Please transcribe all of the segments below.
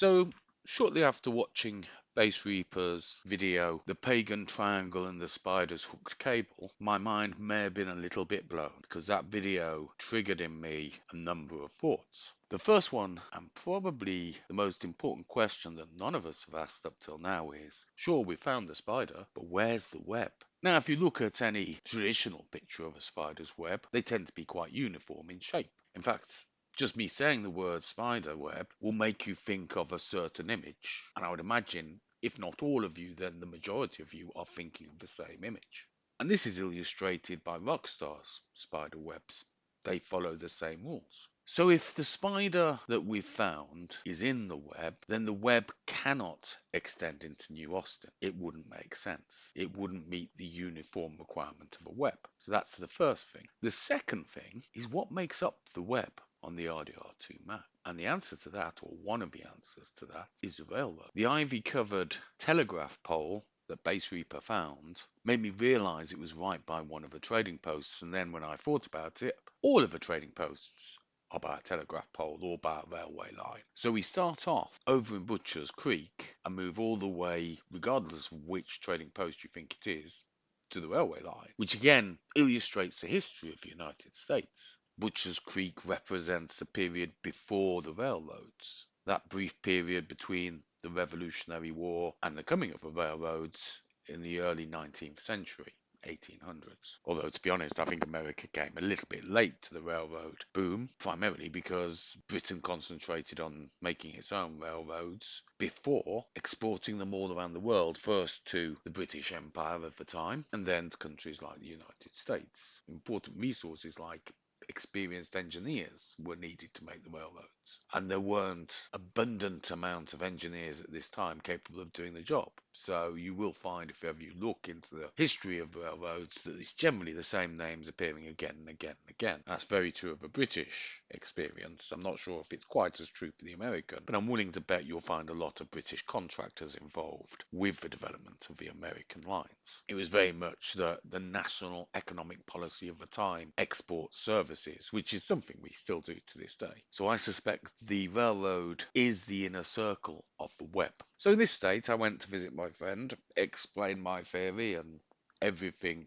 So, shortly after watching Base Reaper's video, The Pagan Triangle and the Spider's Hooked Cable, my mind may have been a little bit blown because that video triggered in me a number of thoughts. The first one, and probably the most important question that none of us have asked up till now, is sure, we found the spider, but where's the web? Now, if you look at any traditional picture of a spider's web, they tend to be quite uniform in shape. In fact, just me saying the word spider web will make you think of a certain image. And I would imagine, if not all of you, then the majority of you are thinking of the same image. And this is illustrated by rock stars' spider webs. They follow the same rules. So if the spider that we've found is in the web, then the web cannot extend into New Austin. It wouldn't make sense. It wouldn't meet the uniform requirement of a web. So that's the first thing. The second thing is what makes up the web on the RDR2 map. And the answer to that, or one of the answers to that, is the railroad. The ivy-covered telegraph pole that Base Reaper found made me realise it was right by one of the trading posts, and then when I thought about it, all of the trading posts are by a telegraph pole or by a railway line. So we start off over in Butcher's Creek and move all the way, regardless of which trading post you think it is, to the railway line, which again illustrates the history of the United States. Butcher's Creek represents the period before the railroads, that brief period between the Revolutionary War and the coming of the railroads in the early 19th century. 1800s. Although, to be honest, I think America came a little bit late to the railroad boom, primarily because Britain concentrated on making its own railroads before exporting them all around the world, first to the British Empire of the time, and then to countries like the United States. Important resources like experienced engineers were needed to make the railroads, and there weren't abundant amount of engineers at this time capable of doing the job. So you will find, if ever you look into the history of railroads, that it's generally the same names appearing again and again and again. That's very true of a British experience. I'm not sure if it's quite as true for the American, but I'm willing to bet you'll find a lot of British contractors involved with the development of the American lines. It was very much the national economic policy of the time, export services, which is something we still do to this day. So I suspect the railroad is the inner circle of the web. So in this state, I went to visit my friend, explain my theory and everything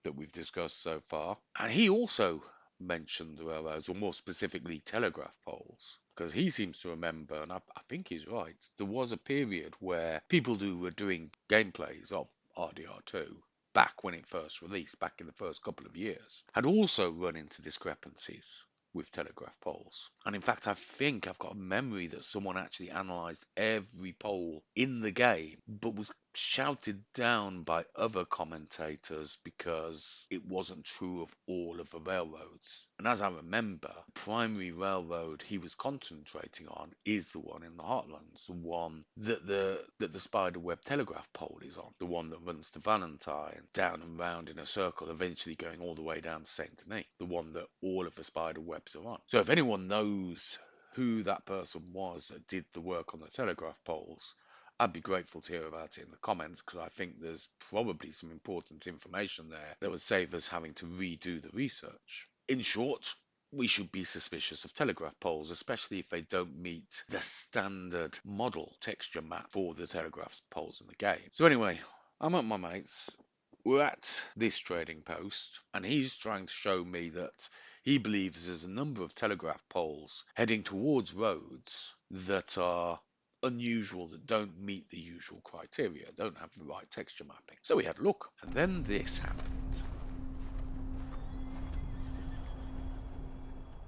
that we've discussed so far. And he also mentioned the railroads, or more specifically telegraph poles, because he seems to remember, and I think he's right, there was a period where people who were doing gameplays of RDR2 back when it first released, back in the first couple of years, had also run into discrepancies with telegraph poles. And in fact, I think I've got a memory that someone actually analysed every pole in the game, but was shouted down by other commentators because it wasn't true of all of the railroads. And as I remember, the primary railroad he was concentrating on is the one in the Heartlands, the one that the spiderweb telegraph pole is on, the one that runs to Valentine, down and round in a circle, eventually going all the way down to Saint Denis, the one that all of the spider webs are on. So if anyone knows who that person was that did the work on the telegraph poles, I'd be grateful to hear about it in the comments, because I think there's probably some important information there that would save us having to redo the research. In short, we should be suspicious of telegraph poles, especially if they don't meet the standard model texture map for the telegraph poles in the game. So anyway, I'm at my mate's. We're at this trading post, and he's trying to show me that he believes there's a number of telegraph poles heading towards roads that are unusual, that don't meet the usual criteria, don't have the right texture mapping. So we had a look, and then this happened.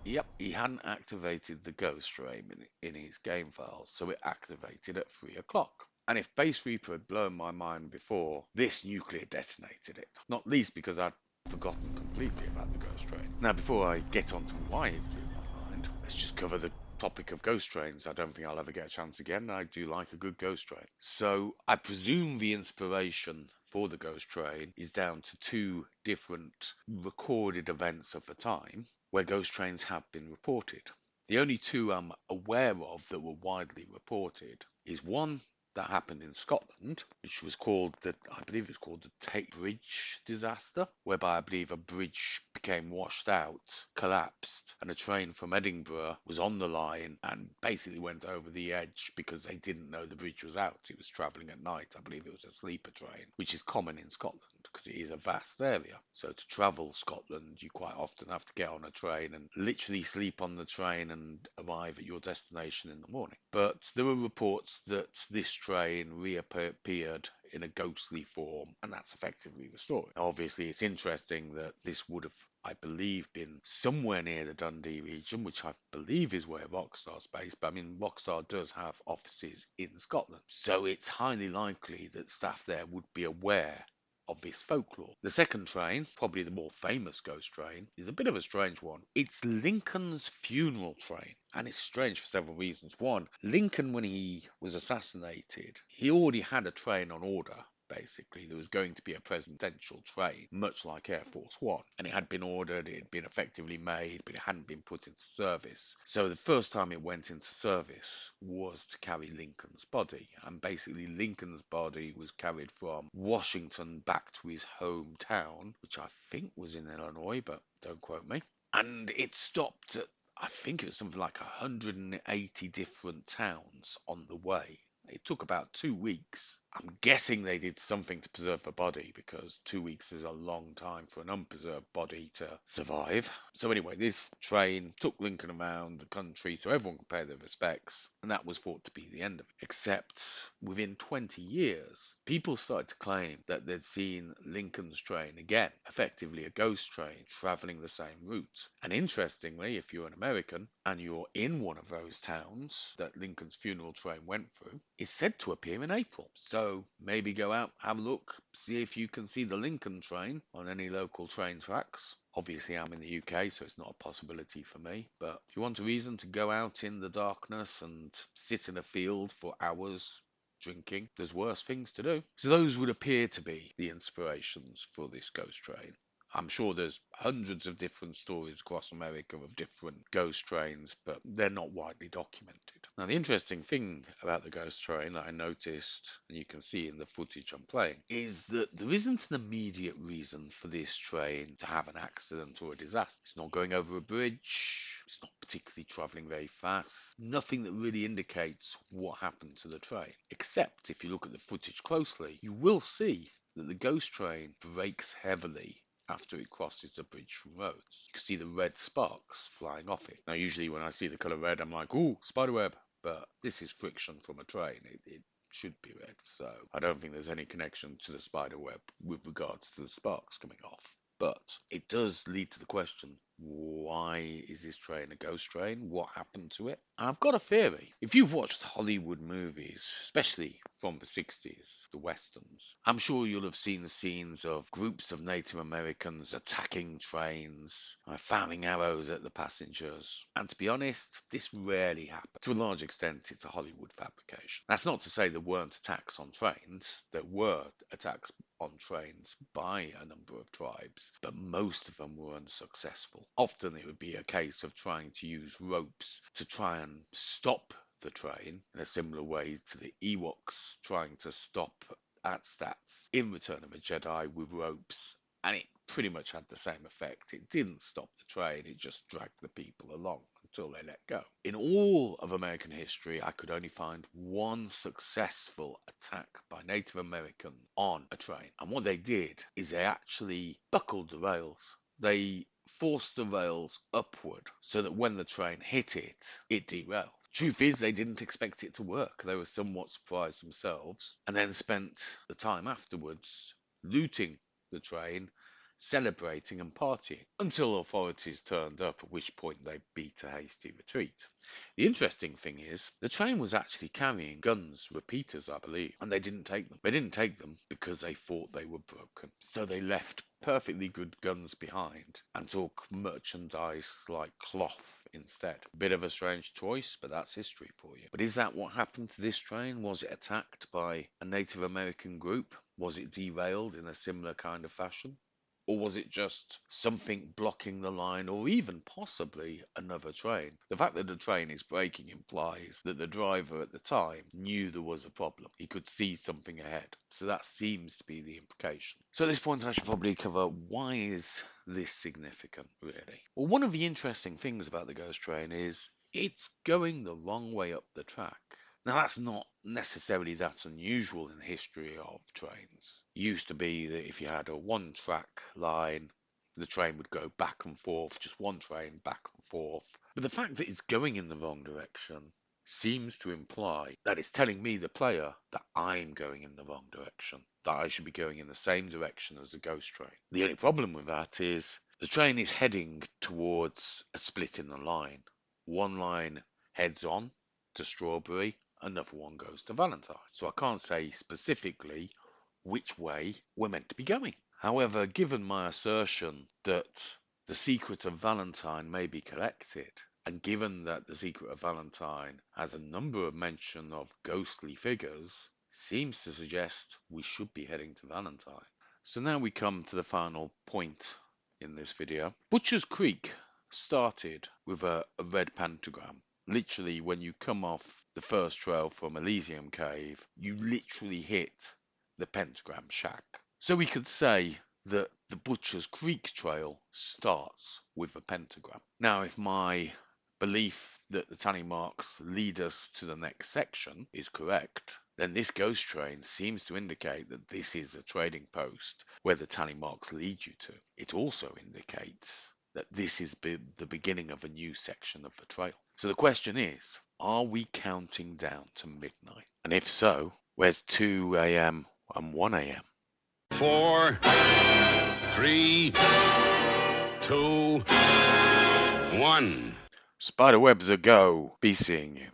Yep, he hadn't activated the ghost stream in his game files, so it activated at 3 o'clock. And if Base Reaper had blown my mind before, this nuclear detonated it. Not least because I'd forgotten completely about the ghost train. Now, before I get on to why it blew my mind, let's just cover the topic of ghost trains. I don't think I'll ever get a chance again. I do like a good ghost train. So I presume the inspiration for the ghost train is down to two different recorded events of the time where ghost trains have been reported. The only two I'm aware of that were widely reported is one, that happened in Scotland, which was called I believe it was called the Tate Bridge disaster, whereby I believe a bridge became washed out, collapsed, and a train from Edinburgh was on the line and basically went over the edge because they didn't know the bridge was out. It was travelling at night. I believe it was a sleeper train, which is common in Scotland because it is a vast area. So to travel Scotland, you quite often have to get on a train and literally sleep on the train and arrive at your destination in the morning. But there were reports that this train reappeared in a ghostly form, and that's effectively the story. Obviously, it's interesting that this would have, I believe, been somewhere near the Dundee region, which I believe is where Rockstar's based. But I mean, Rockstar does have offices in Scotland, so it's highly likely that staff there would be aware of this folklore. The second train, probably the more famous ghost train, is a bit of a strange one. It's Lincoln's funeral train. And it's strange for several reasons. One, Lincoln, when he was assassinated, he already had a train on order. Basically, there was going to be a presidential train, much like Air Force One. And it had been ordered, it had been effectively made, but it hadn't been put into service. So the first time it went into service was to carry Lincoln's body. And basically, Lincoln's body was carried from Washington back to his hometown, which I think was in Illinois, but don't quote me. And it stopped at, I think it was something like 180 different towns on the way. It took about 2 weeks. I'm guessing they did something to preserve the body because 2 weeks is a long time for an unpreserved body to survive. So anyway, this train took Lincoln around the country so everyone could pay their respects, and that was thought to be the end of it. Except within 20 years, people started to claim that they'd seen Lincoln's train again, effectively a ghost train traveling the same route. And interestingly, if you're an American and you're in one of those towns that Lincoln's funeral train went through, it's said to appear in April. So maybe go out, have a look, see if you can see the Lincoln train on any local train tracks. Obviously, I'm in the UK, so it's not a possibility for me. But if you want a reason to go out in the darkness and sit in a field for hours drinking, there's worse things to do. So those would appear to be the inspirations for this ghost train. I'm sure there's hundreds of different stories across America of different ghost trains, but they're not widely documented. Now, the interesting thing about the ghost train that I noticed, and you can see in the footage I'm playing, is that there isn't an immediate reason for this train to have an accident or a disaster. It's not going over a bridge. It's not particularly travelling very fast. Nothing that really indicates what happened to the train. Except if you look at the footage closely, you will see that the ghost train brakes heavily after it crosses the bridge from roads. You can see the red sparks flying off it. Now, usually when I see the colour red, I'm like, ooh, spiderweb. But this is friction from a train. It should be red. So I don't think there's any connection to the spiderweb with regards to the sparks coming off. But it does lead to the question, why is this train a ghost train? What happened to it? And I've got a theory. If you've watched Hollywood movies, especially from the 60s, the westerns, I'm sure you'll have seen the scenes of groups of Native Americans attacking trains, firing arrows at the passengers. And to be honest, this rarely happens. To a large extent, it's a Hollywood fabrication. That's not to say there weren't attacks on trains. There were attacks on trains by a number of tribes, but most of them were unsuccessful. Often it would be a case of trying to use ropes to try and stop the train in a similar way to the Ewoks trying to stop Atstats in Return of a Jedi with ropes, and it pretty much had the same effect. It didn't stop the train, it just dragged the people along until they let go. In all of American history, I could only find one successful attack by Native Americans on a train. And what they did is they actually buckled the rails. They forced the rails upward so that when the train hit it, it derailed. Truth is, they didn't expect it to work. They were somewhat surprised themselves and then spent the time afterwards looting the train, celebrating and partying until authorities turned up, at which point they beat a hasty retreat. The interesting thing is, the train was actually carrying guns, repeaters, I believe, and they didn't take them. They didn't take them because they thought they were broken. So they left perfectly good guns behind and took merchandise like cloth instead. Bit of a strange choice, but that's history for you. But is that what happened to this train? Was it attacked by a Native American group? Was it derailed in a similar kind of fashion? Or was it just something blocking the line, or even possibly another train? The fact that the train is braking implies that the driver at the time knew there was a problem. He could see something ahead. So that seems to be the implication. So at this point I should probably cover, why is this significant, really? Well, one of the interesting things about the ghost train is it's going the wrong way up the track. Now, that's not necessarily that unusual in the history of trains. It used to be that if you had a one-track line, the train would go back and forth, just one train back and forth. But the fact that it's going in the wrong direction seems to imply that it's telling me, the player, that I'm going in the wrong direction, that I should be going in the same direction as the ghost train. The only problem with that is the train is heading towards a split in the line. One line heads on to Strawberry, another one goes to Valentine. So I can't say specifically which way we're meant to be going. However, given my assertion that the secret of Valentine may be collected, and given that the secret of Valentine has a number of mention of ghostly figures, seems to suggest we should be heading to Valentine. So now we come to the final point in this video. Butcher's Creek started with a red pentagram. Literally, when you come off the first trail from Elysium Cave, you literally hit the pentagram shack. So we could say that the Butcher's Creek trail starts with a pentagram. Now, if my belief that the tally marks lead us to the next section is correct, then this ghost train seems to indicate that this is a trading post where the tally marks lead you to. It also indicates that this is the beginning of a new section of the trail. So the question is, are we counting down to midnight? And if so, where's 2 a.m. and 1 a.m.? 4, 3, 2, 1. Spiderwebs a go. Be seeing you.